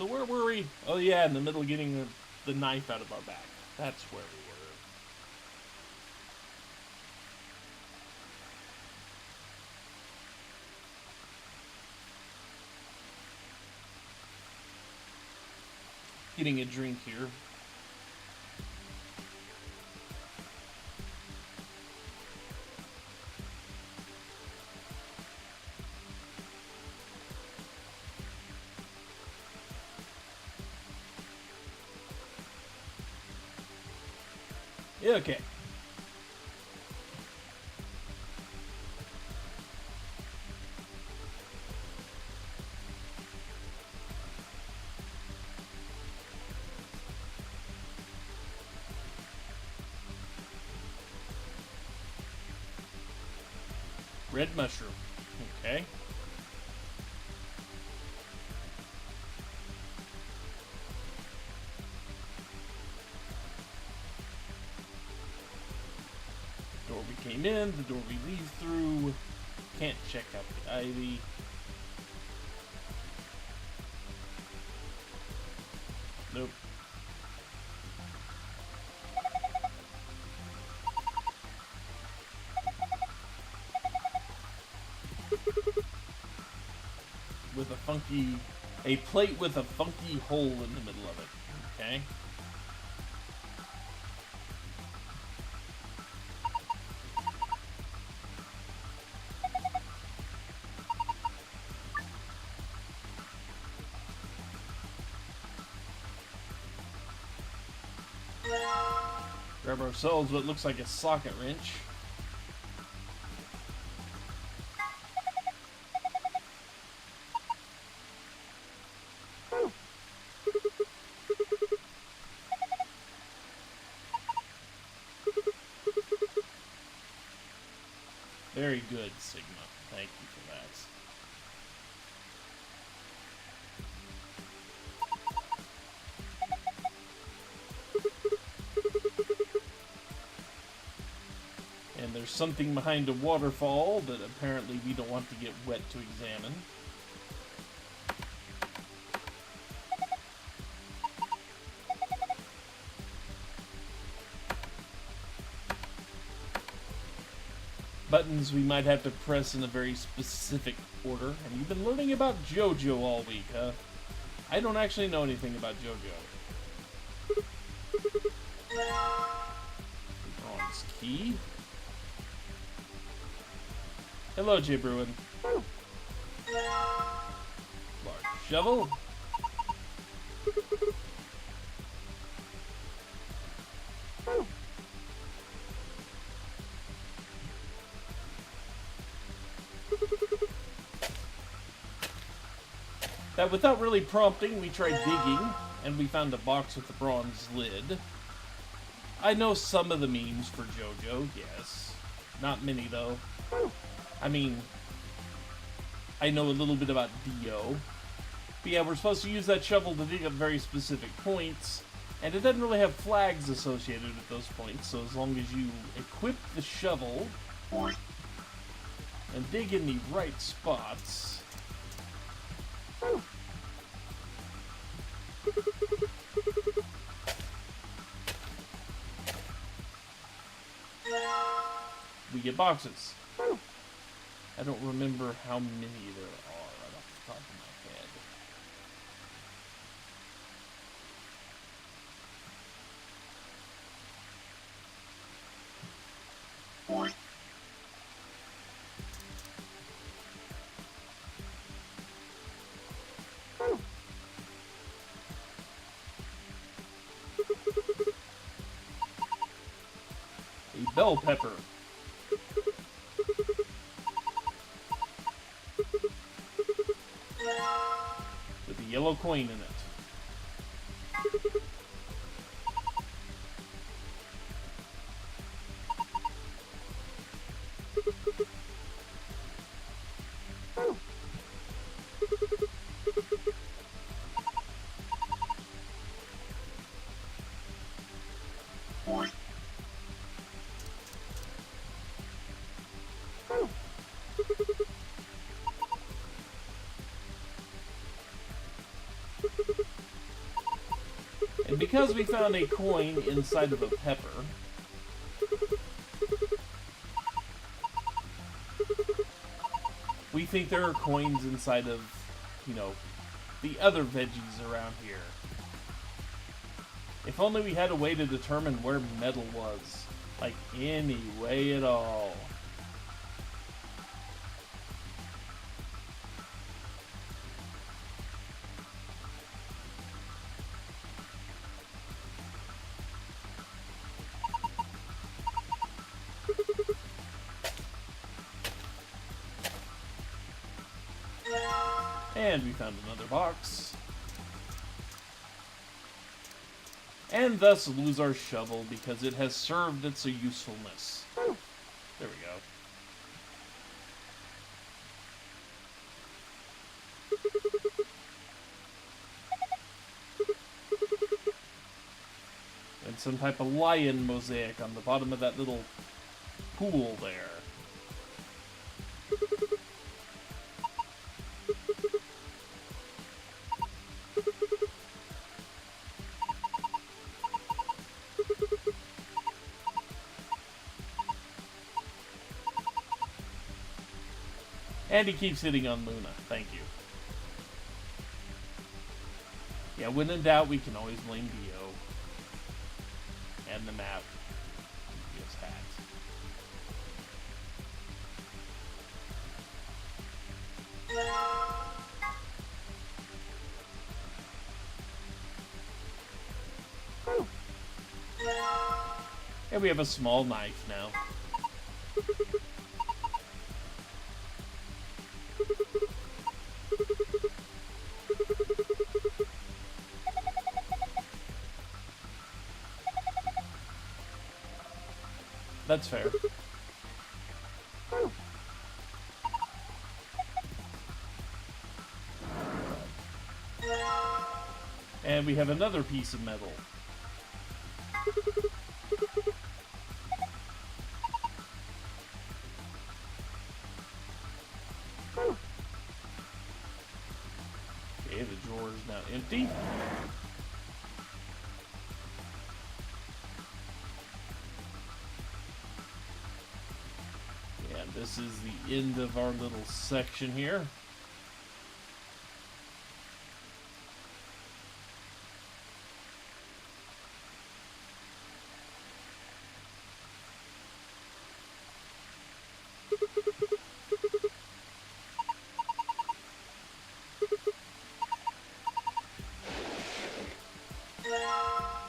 So where were we? Oh yeah, in the middle of getting the knife out of our back. That's where we were. Getting a drink here. Yeah, okay. Red mushroom. Okay. Door we came in, the door we leave through. Can't check out the ivy. Nope. With a funky... A plate with a funky hole in the middle of it. Okay. Grab ourselves what looks like a socket wrench. Very good, Sigma. Thank you for that. And there's something behind a waterfall that apparently we don't want to get wet to examine. Buttons we might have to press in a very specific order. And you've been learning about JoJo all week, huh? I don't actually know anything about JoJo. Bronze key. Hello, J. Bruin. Large shovel. That without really prompting, we tried digging, and we found a box with a bronze lid. I know some of the memes for JoJo, yes. Not many, though. I mean, I know a little bit about Dio. But yeah, we're supposed to use that shovel to dig up very specific points, and it doesn't really have flags associated with those points, so as long as you equip the shovel and dig in the right spots... we get boxes. I don't remember how many there are right off the top of my head. A bell pepper. With a yellow coin in it. And because we found a coin inside of a pepper, we think there are coins inside of, you know, the other veggies around here. If only we had a way to determine where metal was. Like, any way at all. And we found another box. And thus lose our shovel because it has served its usefulness. There we go. And some type of lion mosaic on the bottom of that little pool there. And he keeps hitting on Luna. Thank you. Yeah, when in doubt, we can always blame Dio. And the map. Dio's hat. And we have a small knife now. That's fair. And we have another piece of metal. Okay, the drawer is now empty. This is the end of our little section here.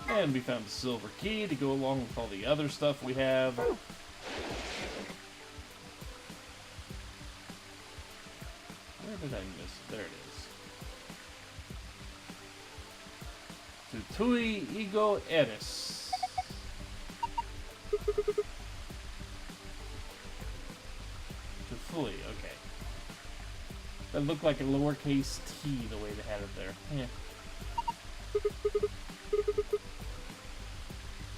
And we found a silver key to go along with all the other stuff we have. Where did I miss it? There it is. Tutui ego eris. Tufui, okay. That looked like a lowercase t the way they had it there. Yeah.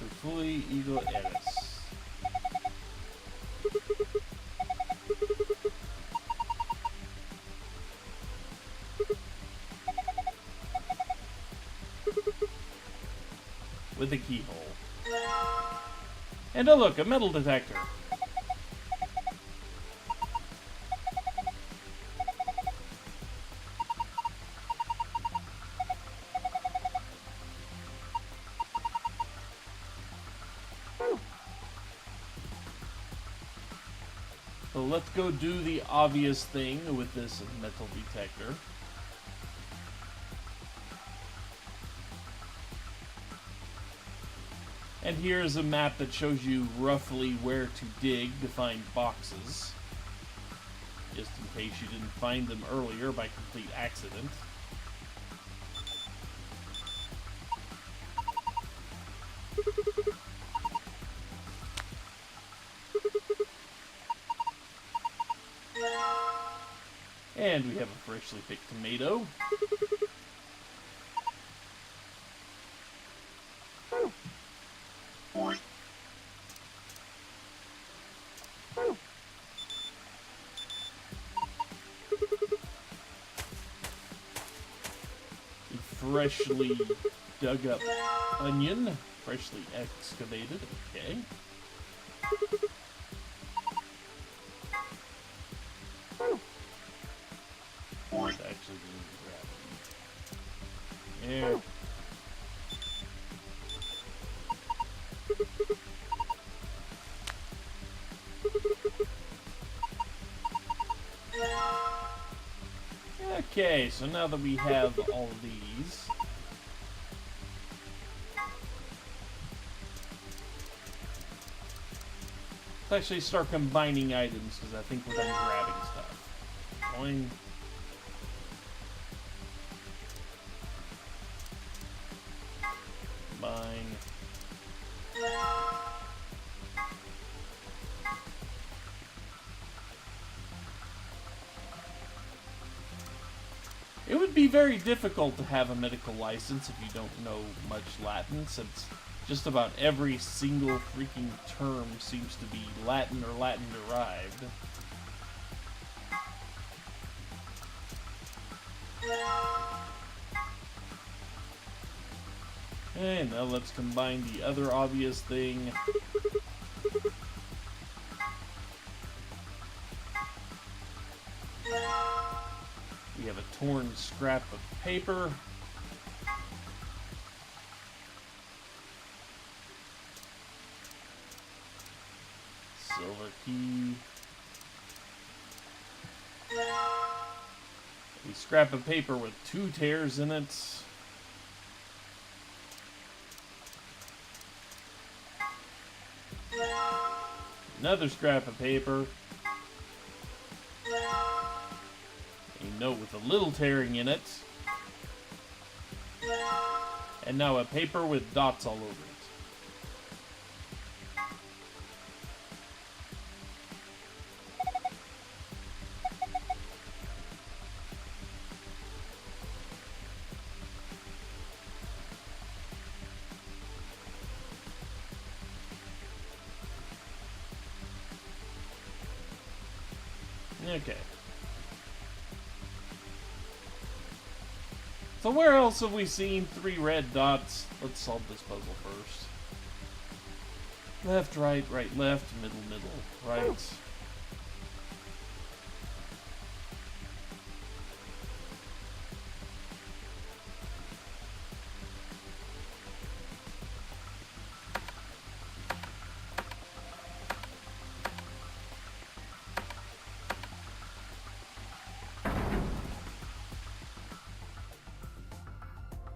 Tufui ego eris. With a keyhole. And oh look, a metal detector. So let's go do the obvious thing with this metal detector. And here's a map that shows you roughly where to dig to find boxes. Just in case you didn't find them earlier by complete accident. And we have a freshly picked tomato. Freshly dug up onion, freshly excavated. Okay. Let's actually grab them. There. Okay, so now that we have all of these, let's actually start combining items, because I think we're done grabbing stuff. Combine. It would be very difficult to have a medical license if you don't know much Latin, since just about every single freaking term seems to be Latin or Latin derived. And now let's combine the other obvious thing. We have a torn scrap of paper. Silver key. A scrap of paper with 2 tears in it. Another scrap of paper. A note with a little tearing in it. And now a paper with dots all over it. Okay. So where else have we seen 3 red dots? Let's solve this puzzle first. Left, right, right, left, middle, middle, right.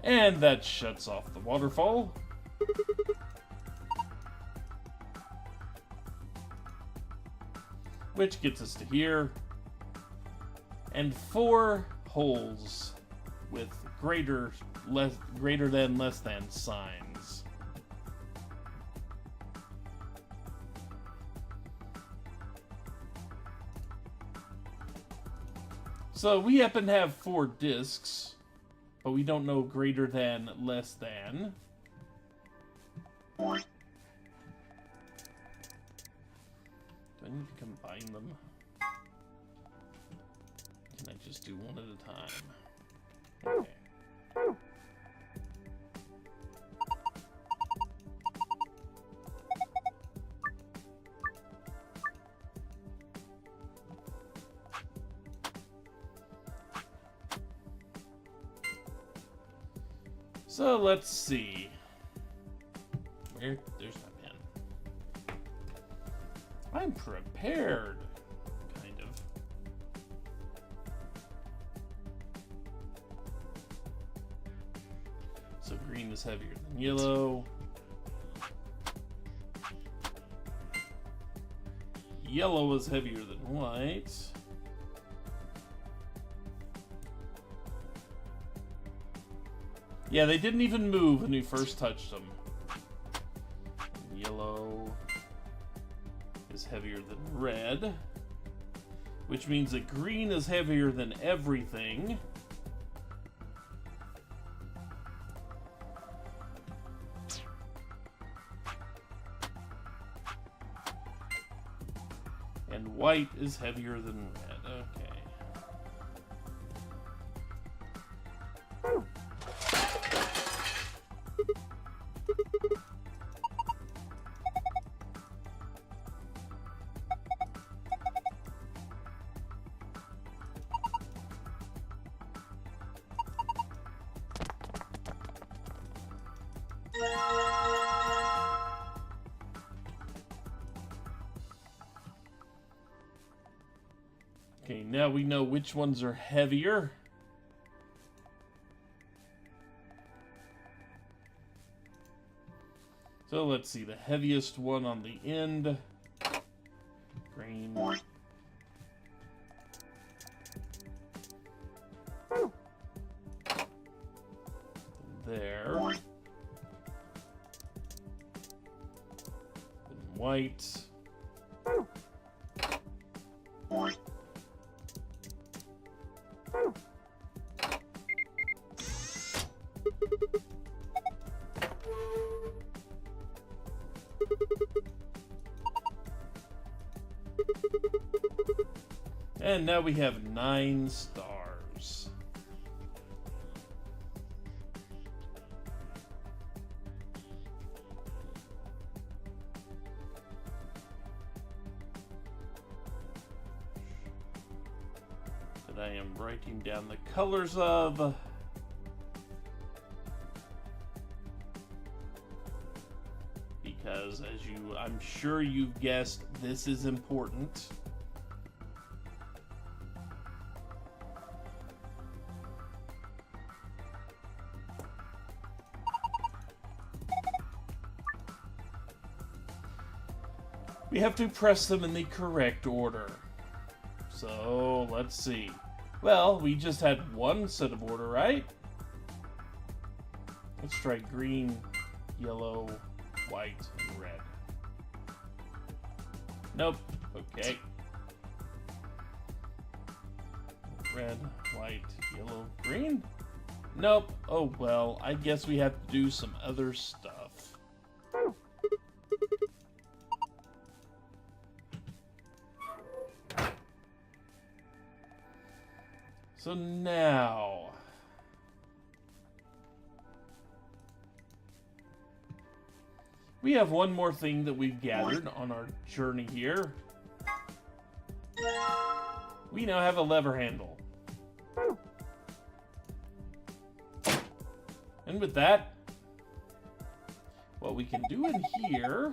And that shuts off the waterfall. Which gets us to here. And 4 holes with greater than, less than signs. So we happen to have 4 discs. But we don't know greater than, less than. Do I need to combine them? Can I just do one at a time? Okay. So let's see. There's my pen. I'm prepared, kind of. So green is heavier than yellow. Yellow is heavier than white. Yeah, they didn't even move when we first touched them. Yellow is heavier than red, which means that green is heavier than everything. And white is heavier than red. Okay. now we know which ones are heavier. So let's see, the heaviest one on the end. Green. There. And white. And now we have 9 stars. That I am writing down the colors of. Because I'm sure you've guessed, this is important. We have to press them in the correct order. So, let's see. Well, we just had one set of order, right? Let's try green, yellow, white, and red. Nope. Okay. Red, white, yellow, green? Nope. Oh well, I guess we have to do some other stuff. So now, we have one more thing that we've gathered on our journey here. We now have a lever handle. And with that, what we can do in here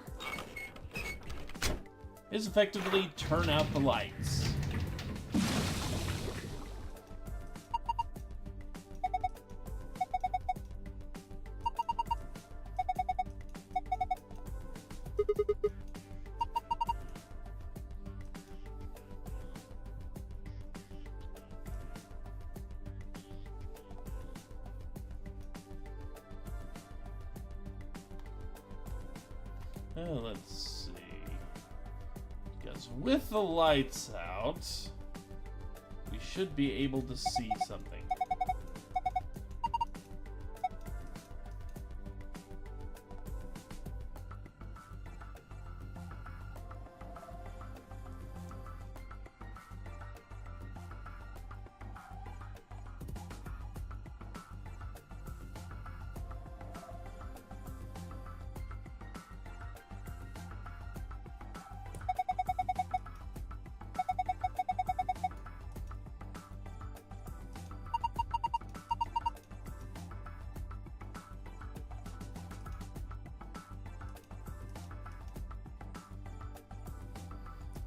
is effectively turn out the lights. Let's see. Because with the lights out, we should be able to see something.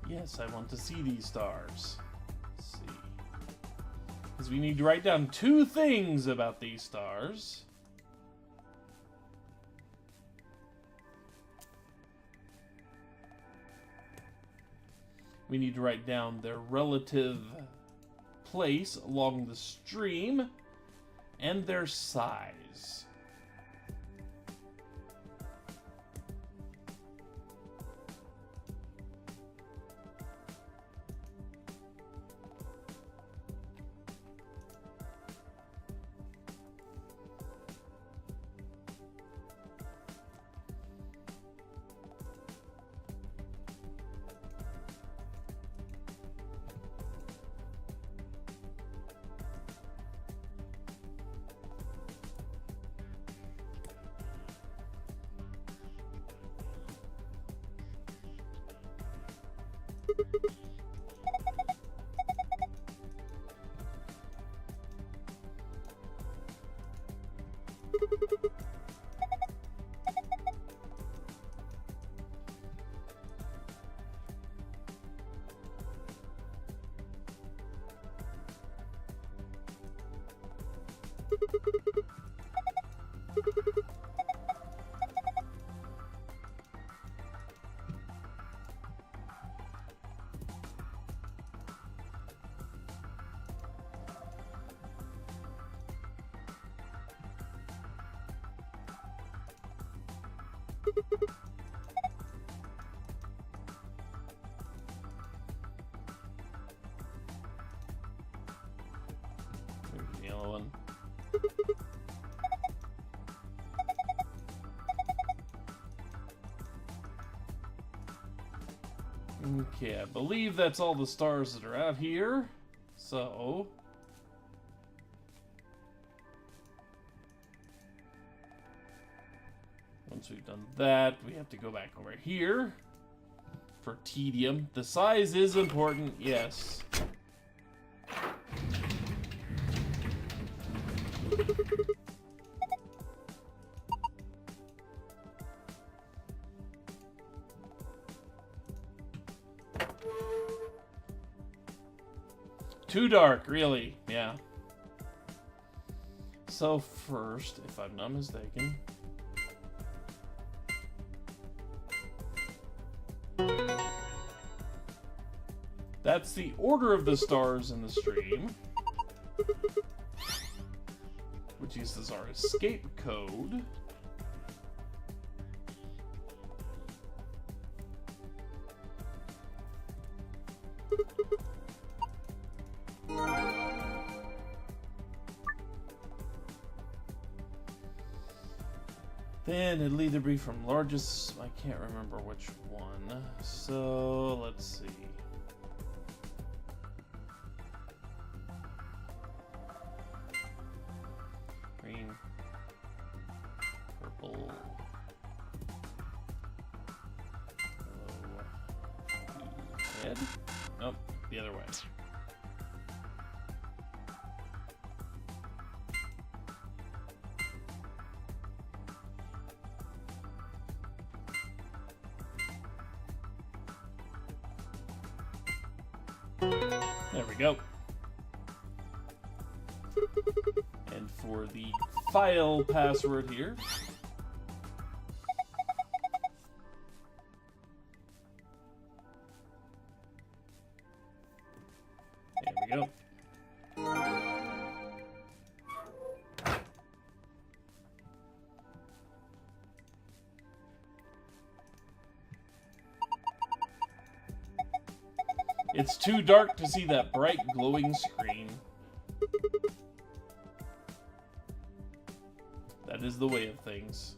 Yes, I want to see these stars. Let's see. Because we need to write down 2 things about these stars. We need to write down their relative place along the stream and their size. There's the yellow one. Okay, I believe that's all the stars that are out here. So... once we've done that, we have to go back over here for tedium. The size is important, yes. Too dark, really. Yeah. So first, if I'm not mistaken... that's the order of the stars in the stream, which uses our escape code. Then it'll either be from largest, I can't remember which one, so let's see. Green, purple, yellow, red. Nope, the other way. There we go. And for the file password here, there we go. It's too dark to see that bright glowing screen. That is the way of things.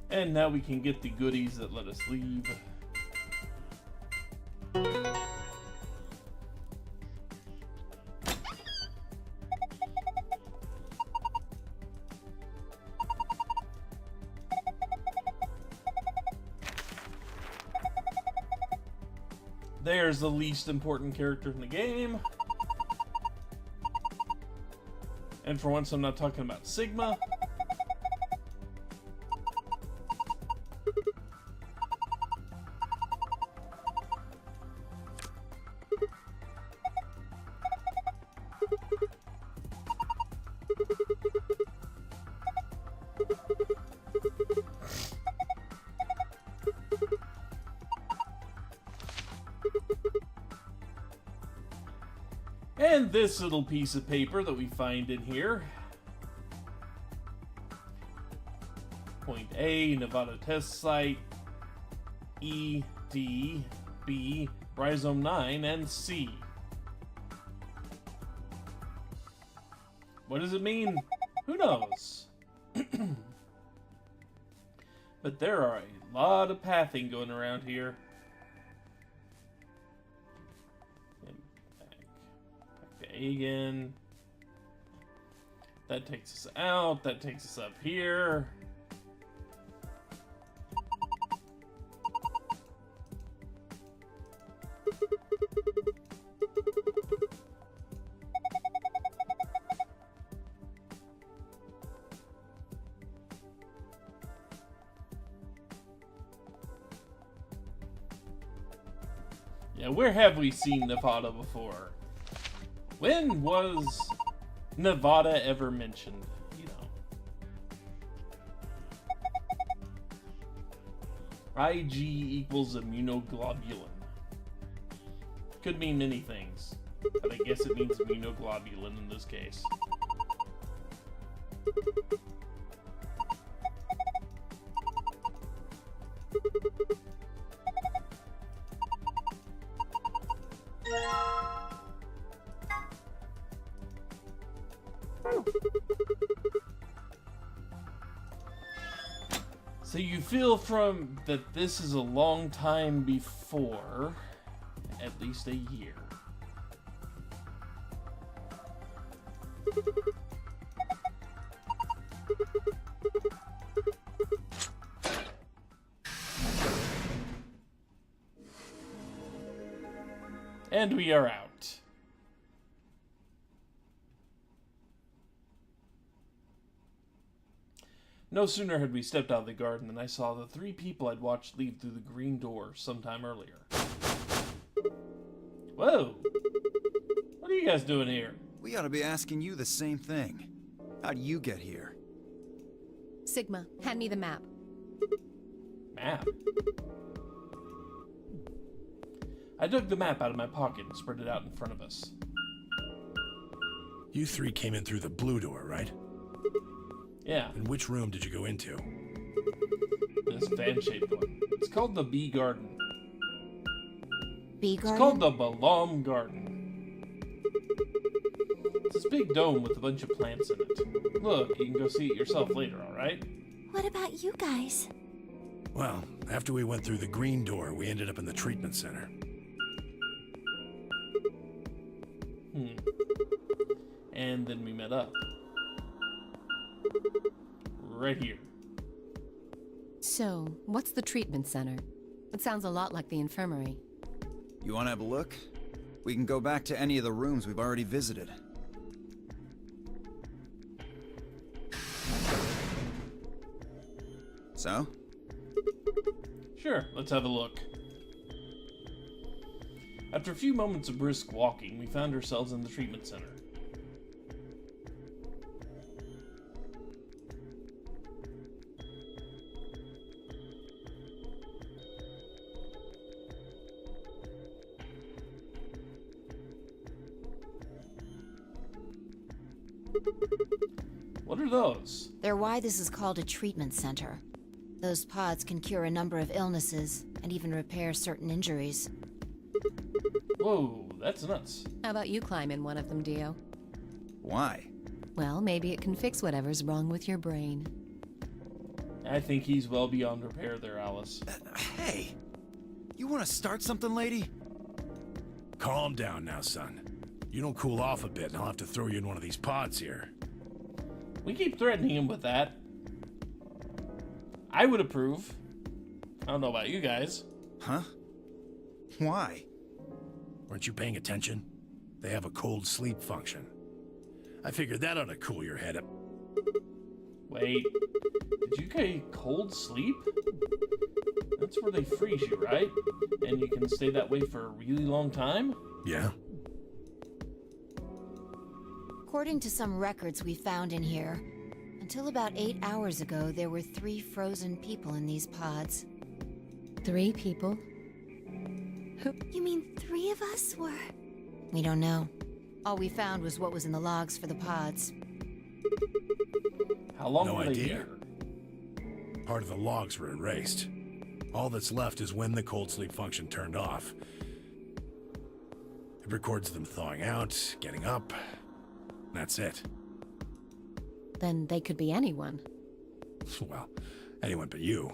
And now we can get the goodies that let us leave. There's the least important character in the game. And for once, I'm not talking about Sigma. And this little piece of paper that we find in here. Point A, Nevada test site. E, D, B, rhizome 9, and C. What does it mean? Who knows? But there are a lot of pathing going around here. Again. That takes us out. That takes us up here. Yeah, where have we seen Nevada before? When was Nevada ever mentioned? You know. IG equals immunoglobulin. Could mean many things, but I guess it means immunoglobulin in this case. So you feel from that this is a long time before, at least a year. And we are out. No sooner had we stepped out of the garden than I saw the three people I'd watched leave through the green door sometime earlier. Whoa! What are you guys doing here? We ought to be asking you the same thing. How'd you get here? Sigma, hand me the map. Map? I dug the map out of my pocket and spread it out in front of us. You three came in through the blue door, right? Yeah. And which room did you go into? This fan-shaped one. It's called the Bee Garden. Bee Garden? It's called the Balam Garden. It's this big dome with a bunch of plants in it. Look, you can go see it yourself later, alright? What about you guys? Well, after we went through the green door, we ended up in the treatment center. And then we met up. Right here. So, what's the treatment center? It sounds a lot like the infirmary. You want to have a look? We can go back to any of the rooms we've already visited. So? Sure, let's have a look. After a few moments of brisk walking, we found ourselves in the treatment center. What are those? They're why this is called a treatment center. Those pods can cure a number of illnesses and even repair certain injuries. Whoa, that's nuts. How about you climb in one of them, Dio? Why? Well, maybe it can fix whatever's wrong with your brain. I think he's well beyond repair there, Alice. Hey! You want to start something, lady? Calm down now, son. You don't cool off a bit, and I'll have to throw you in one of these pods here. We keep threatening him with that. I would approve. I don't know about you guys. Huh? Why? Weren't you paying attention? They have a cold sleep function. I figured that ought to cool your head up. Wait, did you get cold sleep? That's where they freeze you, right? And you can stay that way for a really long time? Yeah? According to some records we found in here, until about 8 hours ago, there were 3 frozen people in these pods. 3 people? You mean 3 of us were? We don't know. All we found was what was in the logs for the pods. How long No were they idea. here? Part of the logs were erased. All that's left is when the cold sleep function turned off. It records them thawing out, getting up. That's it. Then they could be anyone. Well, anyone but you.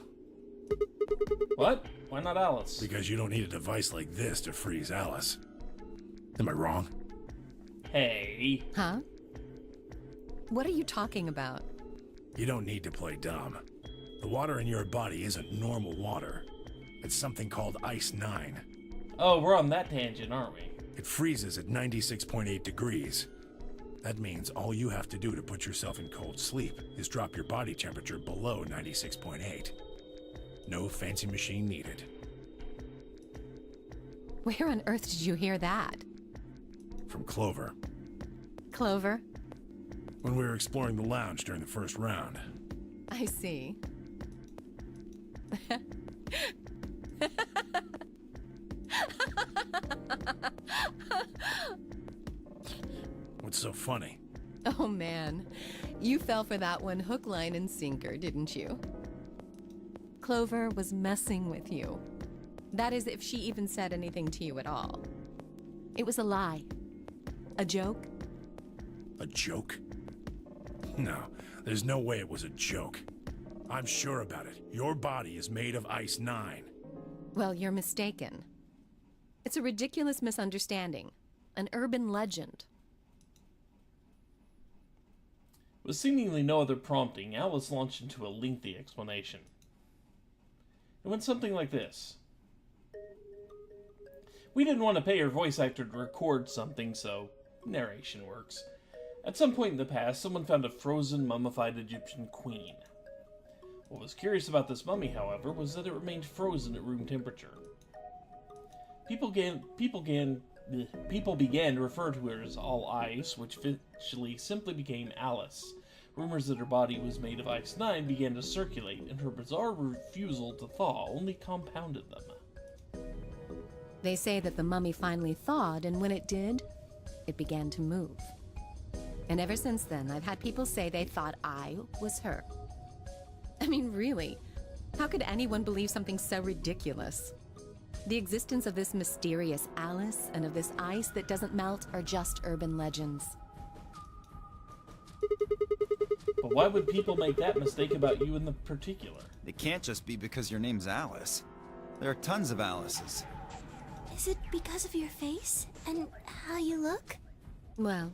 What? Why not Alice? Because you don't need a device like this to freeze Alice. Am I wrong? Hey. Huh? What are you talking about? You don't need to play dumb. The water in your body isn't normal water. It's something called Ice 9. Oh, we're on that tangent, aren't we? It freezes at 96.8 degrees. That means all you have to do to put yourself in cold sleep is drop your body temperature below 96.8. No fancy machine needed. Where on earth did you hear that? From Clover. Clover? When we were exploring the lounge during the first round. I see. What's so funny? Oh man, you fell for that one hook, line, and sinker, didn't you? Clover was messing with you. That is, if she even said anything to you at all. It was a lie. A joke. A joke? No, there's no way it was a joke. I'm sure about it. Your body is made of Ice 9. Well, you're mistaken. It's a ridiculous misunderstanding. An urban legend. With seemingly no other prompting, Alice launched into a lengthy explanation. It went something like this. We didn't want to pay her voice actor to record something, so narration works. At some point in the past, someone found a frozen, mummified Egyptian queen. What was curious about this mummy, however, was that it remained frozen at room temperature. People began to refer to her as All Ice, which eventually simply became Alice. Rumors that her body was made of Ice 9 began to circulate, and her bizarre refusal to thaw only compounded them. They say that the mummy finally thawed, and when it did, it began to move. And ever since then, I've had people say they thought I was her. I mean, really, how could anyone believe something so ridiculous? The existence of this mysterious Alice and of this ice that doesn't melt are just urban legends. But why would people make that mistake about you in the particular? It can't just be because your name's Alice. There are tons of Alices. Is it because of your face and how you look? Well,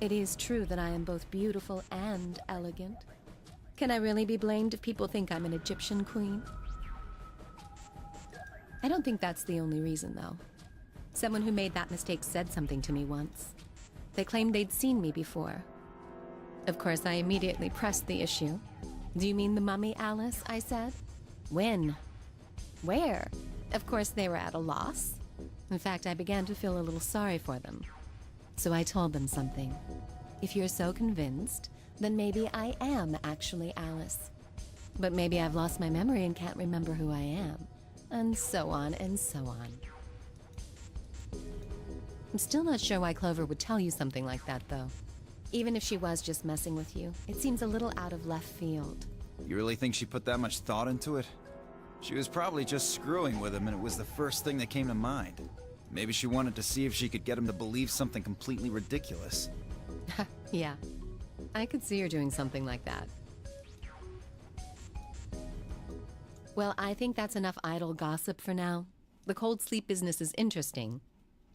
it is true that I am both beautiful and elegant. Can I really be blamed if people think I'm an Egyptian queen? I don't think that's the only reason, though. Someone who made that mistake said something to me once. They claimed they'd seen me before. Of course, I immediately pressed the issue. Do you mean the mummy, Alice? I said. When? Where? Of course, they were at a loss. In fact, I began to feel a little sorry for them. So I told them something. If you're so convinced, then maybe I am actually Alice. But maybe I've lost my memory and can't remember who I am. And so on and so on. I'm still not sure why Clover would tell you something like that, though. Even if she was just messing with you, it seems a little out of left field. You really think she put that much thought into it? She was probably just screwing with him, and it was the first thing that came to mind. Maybe she wanted to see if she could get him to believe something completely ridiculous. Yeah, I could see her doing something like that. Well, I think that's enough idle gossip for now. The cold sleep business is interesting,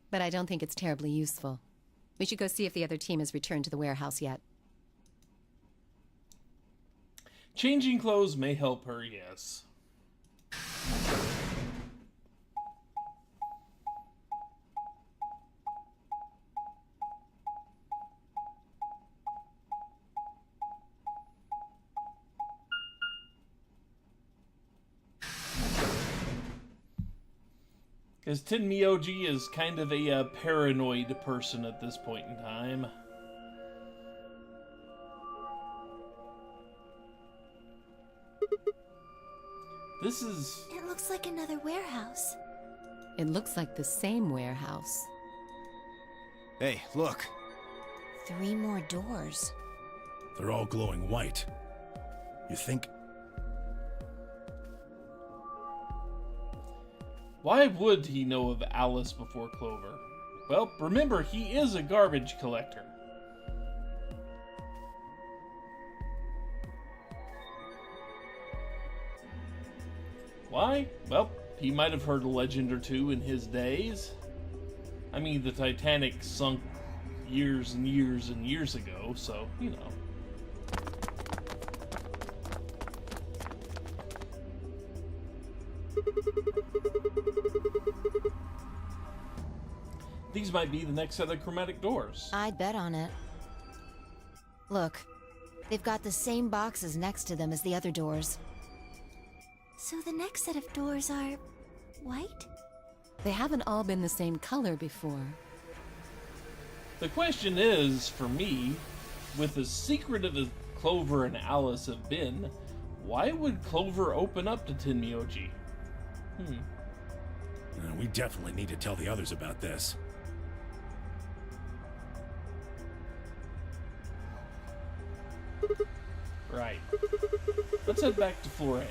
but I don't think it's terribly useful. We should go see if the other team has returned to the warehouse yet. Changing clothes may help her, yes. Because Tenmyoji is kind of a paranoid person at this point in time. This is... It looks like another warehouse. It looks like the same warehouse. Hey, look. 3 more doors. They're all glowing white. You think? Why would he know of Alice before Clover? Well, remember, he is a garbage collector. Why? Well, he might have heard a legend or two in his days. I mean, the Titanic sunk years and years and years ago, so, you know. These might be the next set of chromatic doors. I'd bet on it. Look, they've got the same boxes next to them as the other doors. So the next set of doors are... white? They haven't all been the same color before. The question is, for me, with as secretive as Clover and Alice have been, why would Clover open up to Tenmyoji? We definitely need to tell the others about this. Right. Let's head back to floor A.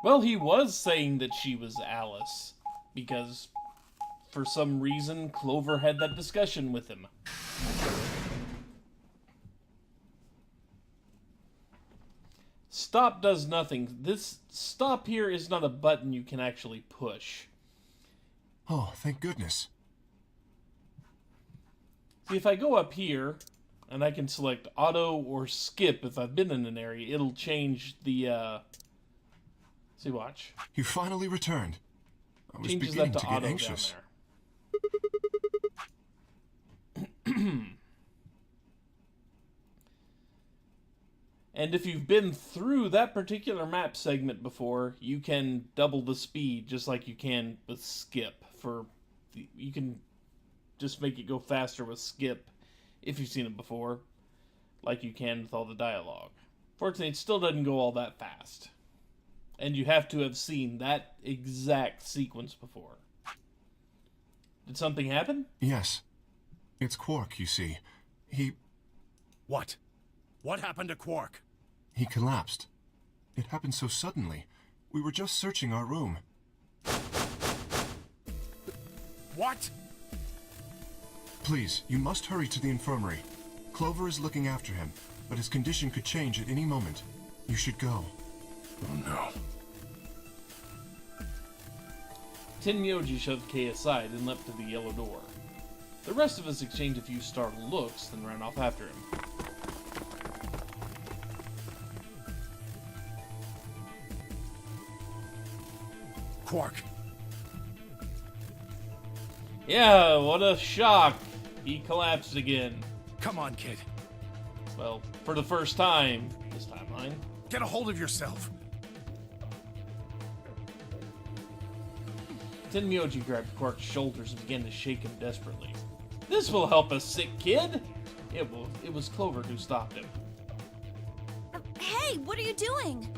Well, he was saying that she was Alice, because for some reason Clover had that discussion with him. Stop does nothing. This stop here is not a button you can actually push. Oh, thank goodness. See, if I go up here, and I can select auto or skip if I've been in an area, it'll change the, see, watch. You finally returned. I was Changes beginning that to to get auto anxious. down there. And if you've been through that particular map segment before, you can double the speed just like you can with skip. You can just make it go faster with skip if you've seen it before, like you can with all the dialogue. Fortunately, it still doesn't go all that fast. And you have to have seen that exact sequence before. Did something happen? Yes. It's Quark, you see. What? What happened to Quark? He collapsed. It happened so suddenly. We were just searching our room. What? Please, you must hurry to the infirmary. Clover is looking after him, but his condition could change at any moment. You should go. Oh no. Tenmyoji shoved Kay aside and leapt to the yellow door. The rest of us exchanged a few startled looks, then ran off after him. Quark. Yeah, what a shock! He collapsed again. Come on, kid. Well, for the first time this timeline. Get a hold of yourself. Tenmyoji grabbed Quark's shoulders and began to shake him desperately. This will help a sick kid! It was Clover who stopped him. Hey, what are you doing?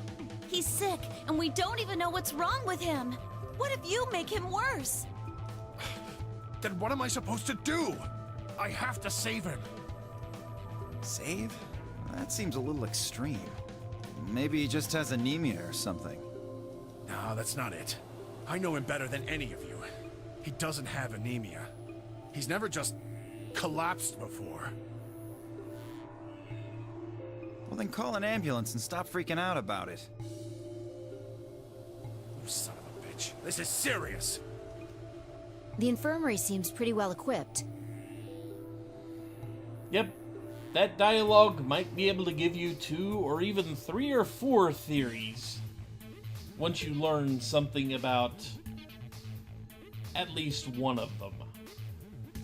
He's sick, and we don't even know what's wrong with him. What if you make him worse? Then what am I supposed to do? I have to save him. Save? That seems a little extreme. Maybe he just has anemia or something. No, that's not it. I know him better than any of you. He doesn't have anemia. He's never just collapsed before. Well, then call an ambulance and stop freaking out about it. You son of a bitch. This is serious. The infirmary seems pretty well equipped. Yep, that dialogue might be able to give you 2 or even 3 or 4 theories once you learn something about at least one of them.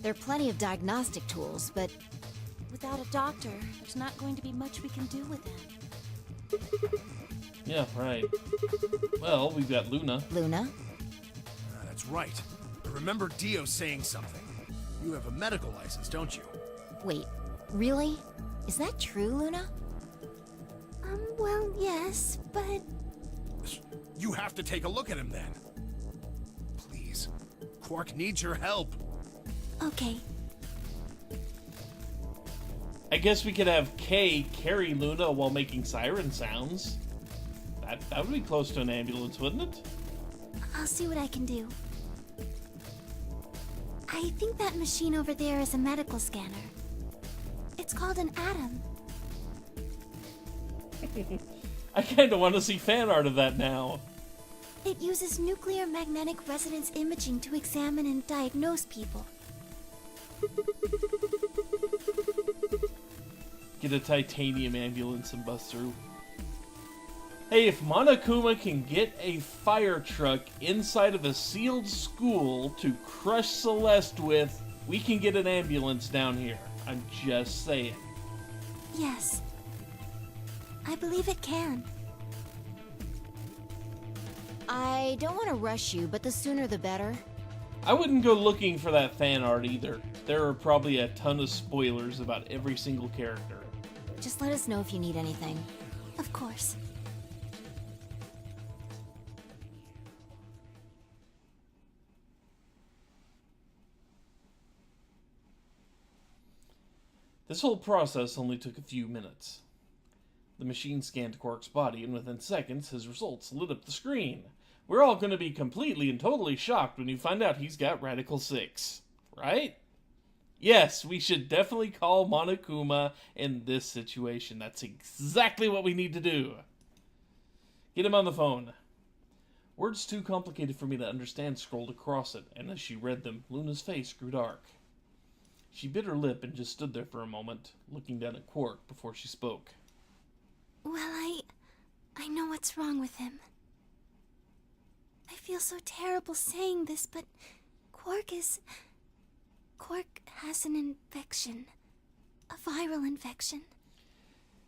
There are plenty of diagnostic tools, but Without a doctor, there's not going to be much we can do with him. Yeah, right. Well, we've got Luna. Luna? That's right. I remember Dio saying something. You have a medical license, don't you? Wait, really? Is that true, Luna? Well, yes, but... You have to take a look at him then. Please. Quark needs your help. Okay. I guess we could have Kay carry Luna while making siren sounds. That would be close to an ambulance, wouldn't it? I'll see what I can do. I think that machine over there is a medical scanner. It's called an atom. I kinda want to see fan art of that now. It uses nuclear magnetic resonance imaging to examine and diagnose people. Get a titanium ambulance and bust through. Hey, if Monokuma can get a fire truck inside of a sealed school to crush Celeste with, we can get an ambulance down here. I'm just saying. Yes. I believe it can. I don't want to rush you, but the sooner the better. I wouldn't go looking for that fan art either. There are probably a ton of spoilers about every single character. Just let us know if you need anything. Of course. This whole process only took a few minutes. The machine scanned Quark's body, and within seconds, his results lit up the screen. We're all going to be completely and totally shocked when you find out he's got Radical 6. Right? Yes, we should definitely call Monokuma in this situation. That's exactly what we need to do. Get him on the phone. Words too complicated for me to understand scrolled across it, and as she read them, Luna's face grew dark. She bit her lip and just stood there for a moment, looking down at Quark before she spoke. Well, I know what's wrong with him. I feel so terrible saying this, but Quark has an infection. A viral infection.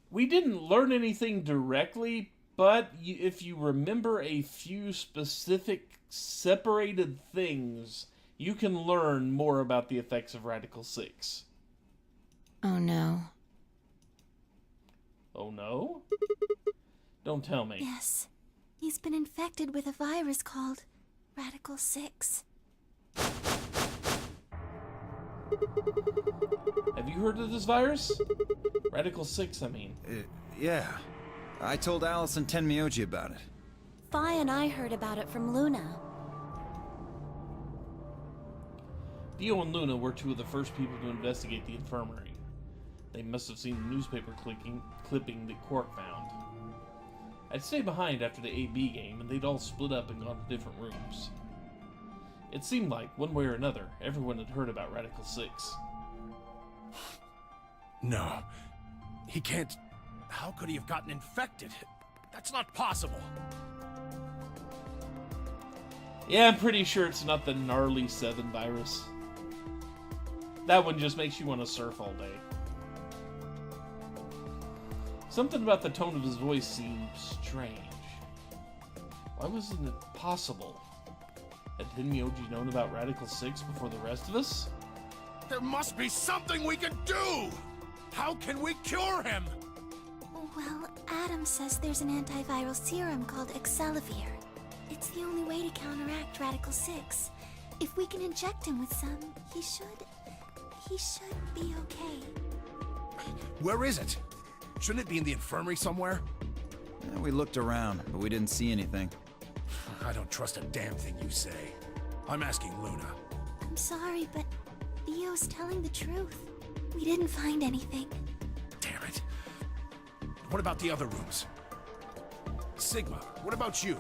We didn't learn anything directly, but if you remember a few specific separated things, you can learn more about the effects of Radical 6. Oh no. Oh no? Don't tell me. Yes. He's been infected with a virus called Radical 6. Have you heard of this virus? Radical 6, I mean. Yeah. I told Alice and Tenmyoji about it. Fi and I heard about it from Luna. Dio and Luna were two of the first people to investigate the infirmary. They must have seen the newspaper clipping that Quark found. I'd stay behind after the AB game, and they'd all split up and gone to different rooms. It seemed like, one way or another, everyone had heard about Radical 6. No. He can't... How could he have gotten infected? That's not possible. Yeah, I'm pretty sure it's not the gnarly 7 virus. That one just makes you want to surf all day. Something about the tone of his voice seemed strange. Why wasn't it possible? Had Tenmyoji known about Radical 6 before the rest of us? There must be something we can do! How can we cure him? Well, Adam says there's an antiviral serum called Excelavir. It's the only way to counteract Radical 6. If we can inject him with some, he should be okay. Where is it? Shouldn't it be in the infirmary somewhere? Yeah, we looked around, but we didn't see anything. I don't trust a damn thing you say. I'm asking Luna. I'm sorry, but Theo's telling the truth. We didn't find anything. Damn it. What about the other rooms? Sigma, what about you?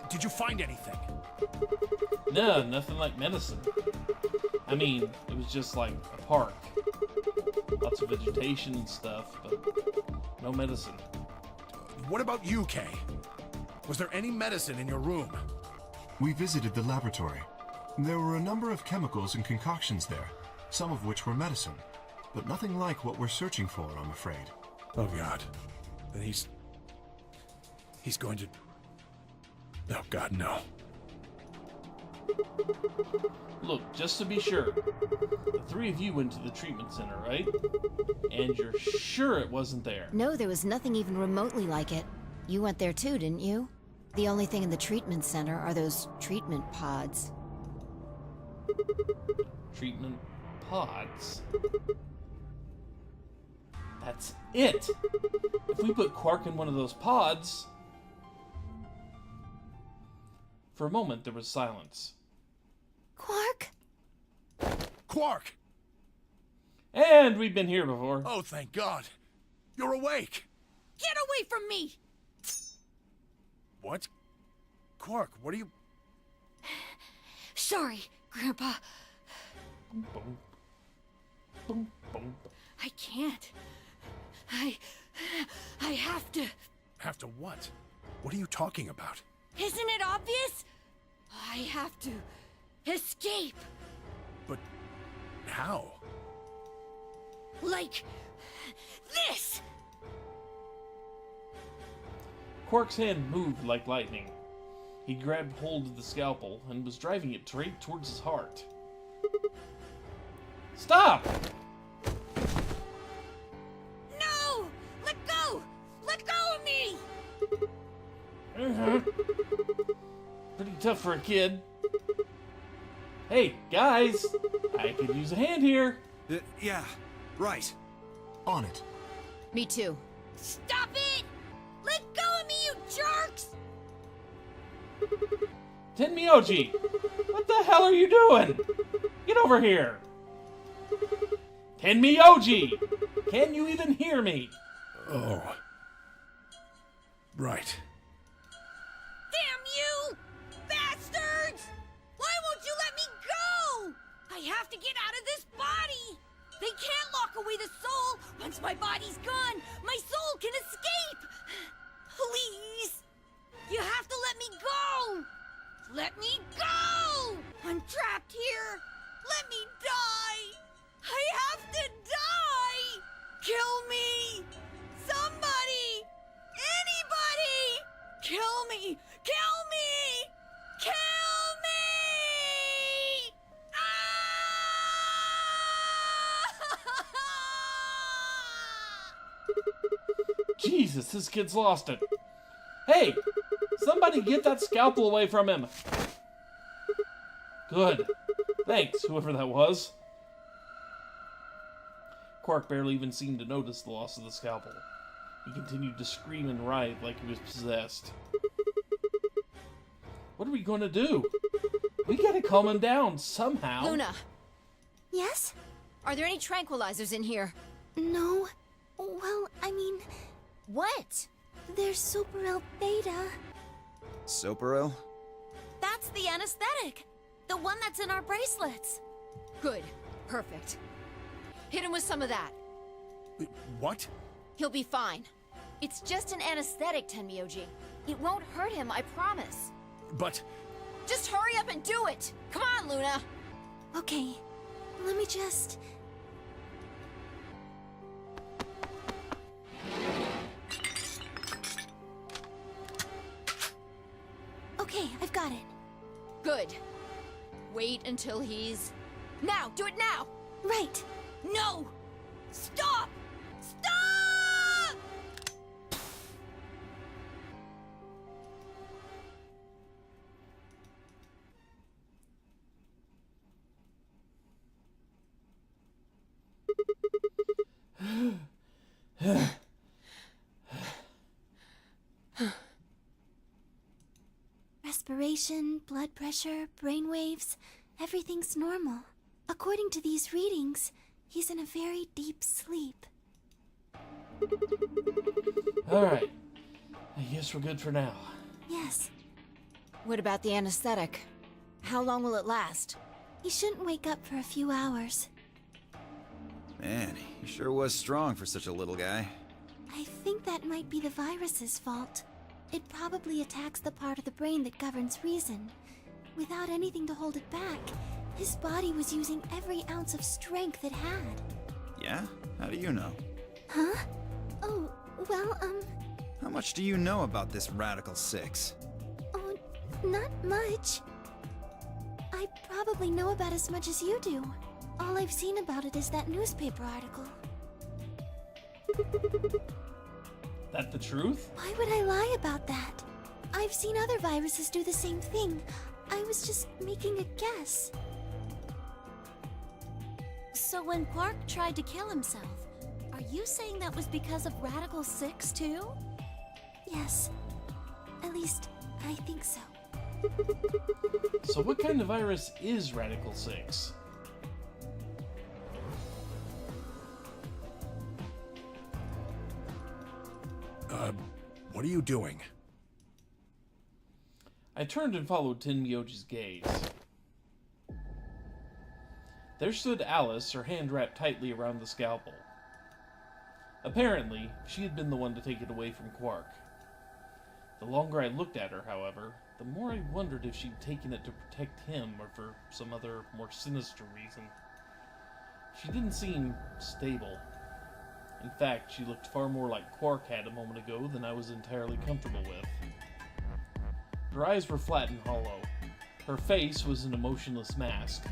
Did you find anything? No, nothing like medicine. I mean, it was just like a park. Lots of vegetation and stuff, but no medicine. What about you, Kay? Was there any medicine in your room? We visited the laboratory. There were a number of chemicals and concoctions there, some of which were medicine, but nothing like what we're searching for, I'm afraid. Oh, God. Then he's going to... Oh, God, no. Look, just to be sure, the 3 of you went to the treatment center, right? And you're sure it wasn't there? No, there was nothing even remotely like it. You went there too, didn't you? The only thing in the treatment center are those treatment pods. Treatment pods? That's it! If we put Quark in one of those pods... For a moment, there was silence. Quark? Quark! And we've been here before. Oh, thank God. You're awake. Get away from me! What? Quark, what are you... Sorry, Grandpa. Boom, boom, boom. I can't. I have to. Have to what? What are you talking about? Isn't it obvious? I have to escape. But how? Like this. Quark's hand moved like lightning. He grabbed hold of the scalpel and was driving it straight towards his heart. Stop! No! Let go! Let go of me! Pretty tough for a kid. Hey, guys! I could use a hand here. Yeah, right. On it. Me too. Stop it! Let go of me, you jerks! Tenmyoji! What the hell are you doing? Get over here! Tenmyoji! Can you even hear me? Oh. Right. Damn you! Bastards! Why won't you let me go? I have to get out of this body! They can't lock away the soul! Once my body's gone, my soul can escape! Please! You have to let me go! Let me go! I'm trapped here! Let me die! I have to die! Kill me! Somebody! Anybody! Kill me! Kill me! Kill me! Ah! Jesus, this kid's lost it. Hey! Somebody get that scalpel away from him! Good. Thanks, whoever that was. Quark barely even seemed to notice the loss of the scalpel. He continued to scream and writhe like he was possessed. What are we going to do? We gotta calm him down somehow. Luna, Yes? are there any tranquilizers in here? No. Well, I mean, What? there's Superel Beta. Soperil? That's the anesthetic! The one that's in our bracelets! Good. Perfect. Hit him with some of that. What? He'll be fine. It's just an anesthetic, Tenmyoji. It won't hurt him, I promise. But... Just hurry up and do it! Come on, Luna! Okay, let me just... Okay, I've got it. Good. Wait until he's... Now! Do it now! Right. No! Stop! Stop! Respiration, blood pressure, brain waves, everything's normal. According to these readings, he's in a very deep sleep. Alright. I guess we're good for now. Yes, What about the anesthetic? How long will it last? he shouldn't wake up for a few hours. Man, he sure was strong for such a little guy. I think that might be the virus's fault. It probably attacks the part of the brain that governs reason. Without anything to hold it back, his body was using every ounce of strength it had. Yeah? How do you know? Huh? Oh, well, How much do you know about this Radical 6? oh, not much. I probably know about as much as you do. All I've seen about it is that newspaper article. That the truth? Why would I lie about that? I've seen other viruses do the same thing. I was just making a guess. So when Quark tried to kill himself, are you saying that was because of Radical 6 too? Yes. At least, I think so. So what kind of virus is Radical 6? What are you doing? I turned and followed Tenmyoji's gaze. There stood Alice, her hand wrapped tightly around the scalpel. Apparently, she had been the one to take it away from Quark. The longer I looked at her, however, the more I wondered if she'd taken it to protect him or for some other, more sinister reason. She didn't seem stable. In fact, she looked far more like Quark had a moment ago than I was entirely comfortable with. Her eyes were flat and hollow. Her face was an emotionless mask.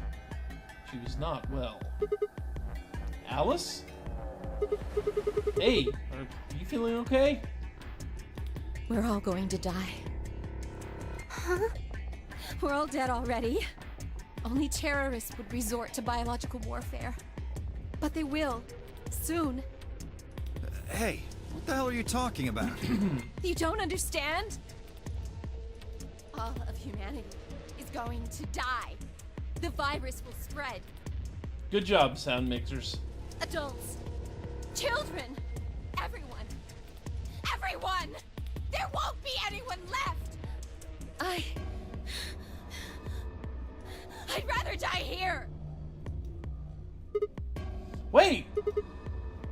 She was not well. Alice? Hey, are you feeling okay? We're all going to die. Huh? We're all dead already. Only terrorists would resort to biological warfare. But they will. Soon. Hey, what the hell are you talking about? You don't understand? All of humanity is going to die. The virus will spread. Good job, sound mixers. Adults. Children. Everyone. Everyone! There won't be anyone left! I'd rather die here! Wait!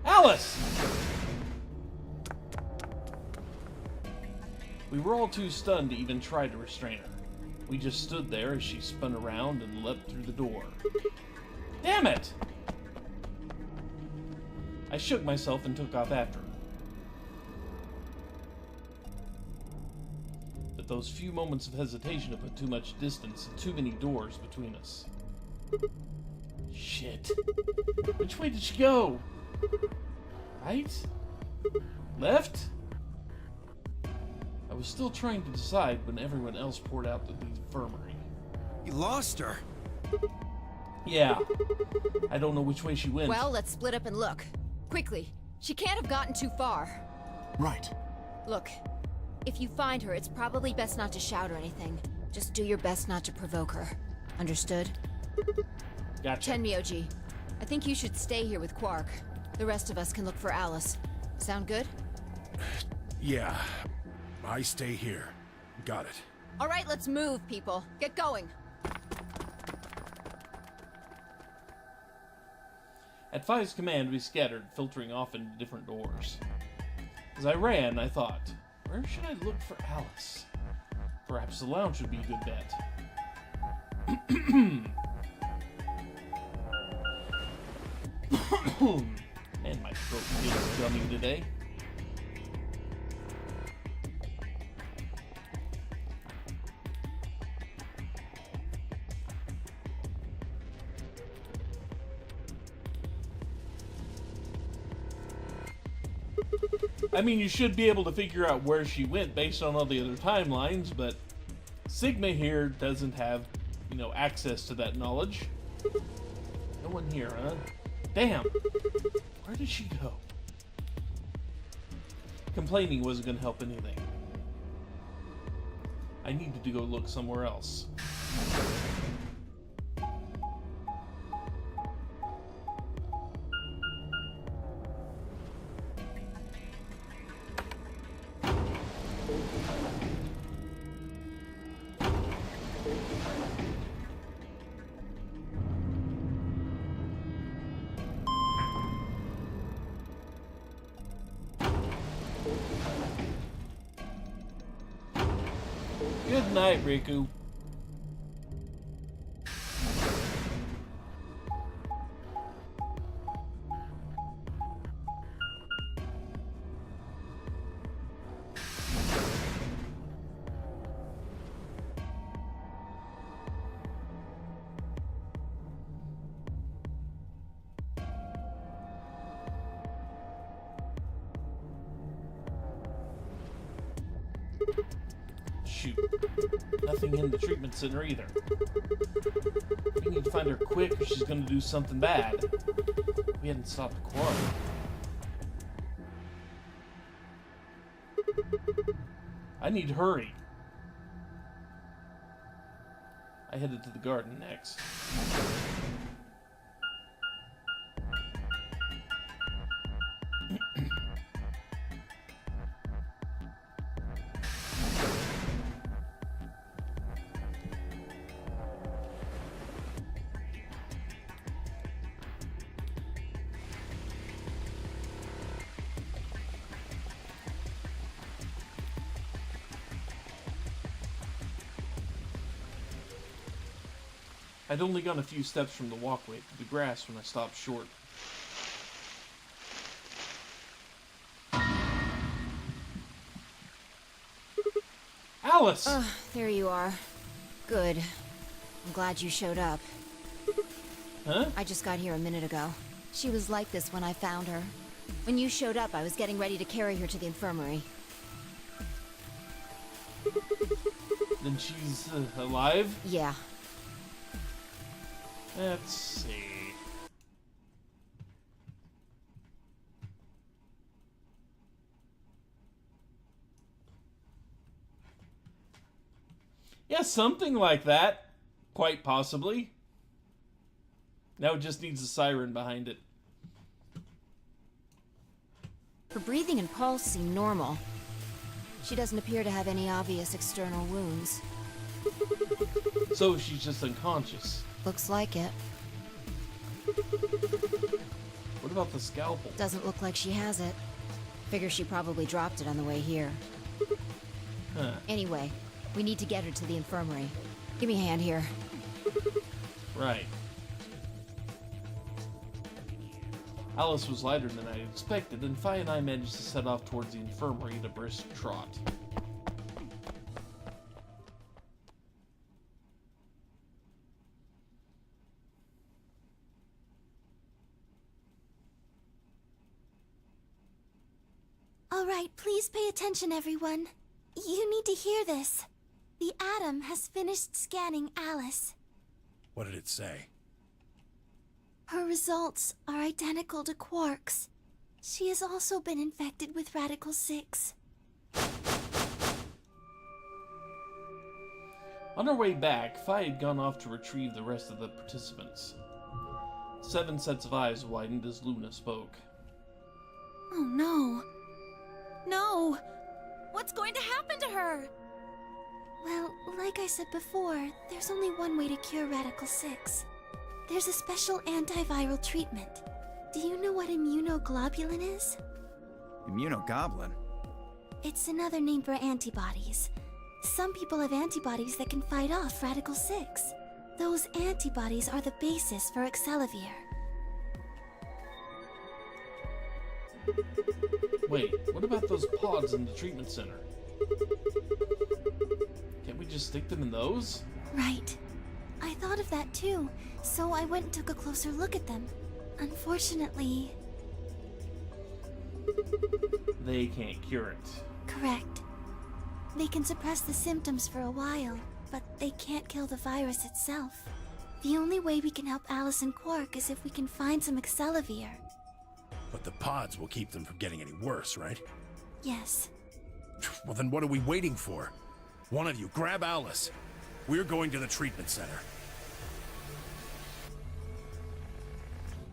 Alice! We were all too stunned to even try to restrain her. We just stood there as she spun around and leapt through the door. Damn it! I shook myself and took off after her. But those few moments of hesitation had put too much distance and too many doors between us. Shit. Which way did she go? Right? Left? I was still trying to decide when everyone else poured out to the infirmary. You lost her. Yeah. I don't know which way she went. Well, let's split up and look. Quickly. She can't have gotten too far. Right. Look, if you find her, it's probably best not to shout or anything. Just do your best not to provoke her. Understood? Gotcha. Tenmyoji, I think you should stay here with Quark. The rest of us can look for Alice. Sound good? Yeah, I stay here. Got it. All right, let's move, people. Get going. At Five's command, we scattered, filtering off into different doors. As I ran, I thought, where should I look for Alice? Perhaps the lounge would be a good bet. Man, my throat feels gummy today. I mean, you should be able to figure out where she went based on all the other timelines, but Sigma here doesn't have, access to that knowledge. No one here, huh? Damn! Where did she go? Complaining wasn't going to help anything. I needed to go look somewhere else. Good night, Riku. Shoot. Nothing in the treatment center either. We need to find her quick or she's going to do something bad. We hadn't stopped Quark. I need to hurry. I headed to the garden next. I'd only gone a few steps from the walkway to the grass when I stopped short. Alice! There you are. Good. I'm glad you showed up. Huh? I just got here a minute ago. She was like this when I found her. When you showed up, I was getting ready to carry her to the infirmary. Then she's alive? Yeah. Let's see. Yeah, something like that. Quite possibly. Now it just needs a siren behind it. Her breathing and pulse seem normal. She doesn't appear to have any obvious external wounds. So she's just unconscious. Looks like it. What about the scalpel? Doesn't look like she has it. Figure she probably dropped it on the way here. Huh. Anyway, we need to get her to the infirmary. Give me a hand here. Right. Alice was lighter than I expected, and Fi and I managed to set off towards the infirmary at a brisk trot. All right, please pay attention, everyone. You need to hear this. The Atom has finished scanning Alice. What did it say? Her results are identical to Quark's. She has also been infected with Radical 6. On our way back, Fi had gone off to retrieve the rest of the participants. 7 sets of eyes widened as Luna spoke. Oh no. No! What's going to happen to her? Well, like I said before, there's only one way to cure Radical 6. There's a special antiviral treatment. Do you know what immunoglobulin is? Immunogoblin? It's another name for antibodies. Some people have antibodies that can fight off Radical 6. Those antibodies are the basis for Excelivir. Wait, what about those pods in the treatment center? Can't we just stick them in those? Right. I thought of that too, so I went and took a closer look at them. Unfortunately... They can't cure it. Correct. They can suppress the symptoms for a while, but they can't kill the virus itself. The only way we can help Alice and Quark is if we can find some Excelivir. But the pods will keep them from getting any worse, right? Yes. Well, then what are we waiting for? One of you, grab Alice. We're going to the treatment center.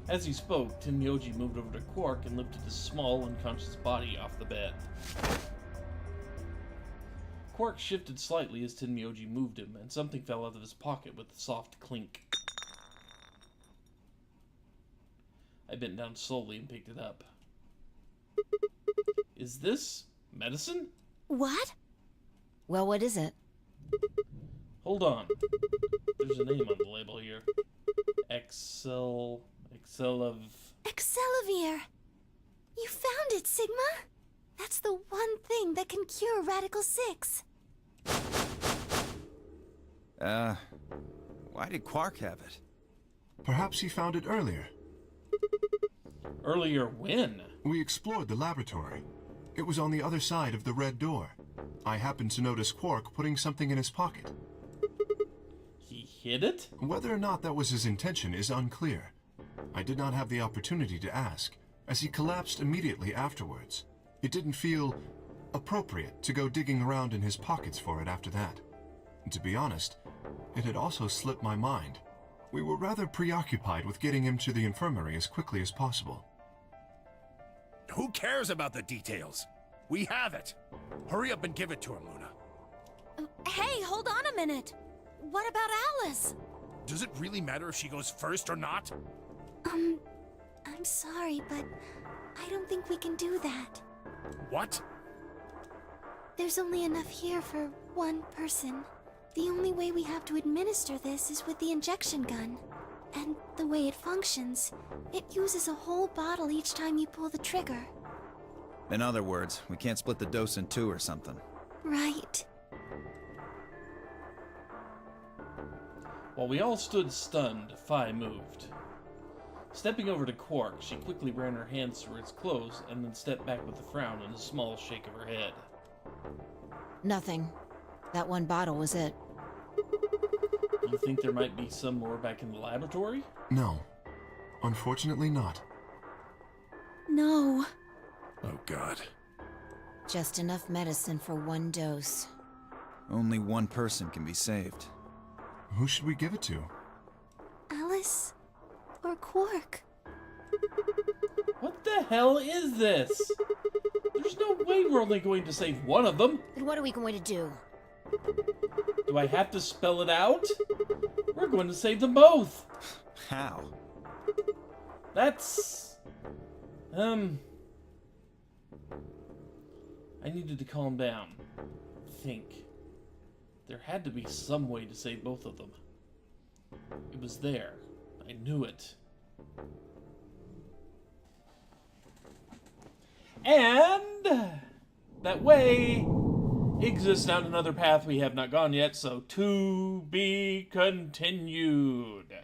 As he spoke, Tenmyoji moved over to Quark and lifted his small, unconscious body off the bed. Quark shifted slightly as Tenmyoji moved him, and something fell out of his pocket with a soft clink. I bent down slowly and picked it up. Is this medicine? What? Well, what is it? Hold on. There's a name on the label here. Excelivir. Excelivir! You found it, Sigma! That's the one thing that can cure Radical 6. Why did Quark have it? Perhaps he found it earlier. Earlier when? We explored the laboratory. It was on the other side of the red door. I happened to notice Quark putting something in his pocket. He hid it? Whether or not that was his intention is unclear. I did not have the opportunity to ask, as he collapsed immediately afterwards. It didn't feel appropriate to go digging around in his pockets for it after that. To be honest, it had also slipped my mind. We were rather preoccupied with getting him to the infirmary as quickly as possible. Who cares about the details? We have it. Hurry up and give it to him, Luna. Hey, hold on a minute. What about Alice? Does it really matter if she goes first or not? I'm sorry, but I don't think we can do that. What? There's only enough here for one person. The only way we have to administer this is with the injection gun. And the way it functions, it uses a whole bottle each time you pull the trigger. In other words, we can't split the dose in two or something. Right. While we all stood stunned, Fi moved. Stepping over to Quark, she quickly ran her hands through its clothes and then stepped back with a frown and a small shake of her head. Nothing. That one bottle was it. You think there might be some more back in the laboratory? No. Unfortunately not. No. Oh, God. Just enough medicine for one dose. Only one person can be saved. Who should we give it to? Alice? Or Quark? What the hell is this? There's no way we're only going to save one of them. Then what are we going to do? Do I have to spell it out? We're going to save them both. How? That's... I needed to calm down. Think. There had to be some way to save both of them. It was there. I knew it. And that way exists down another path we have not gone yet, so to be continued.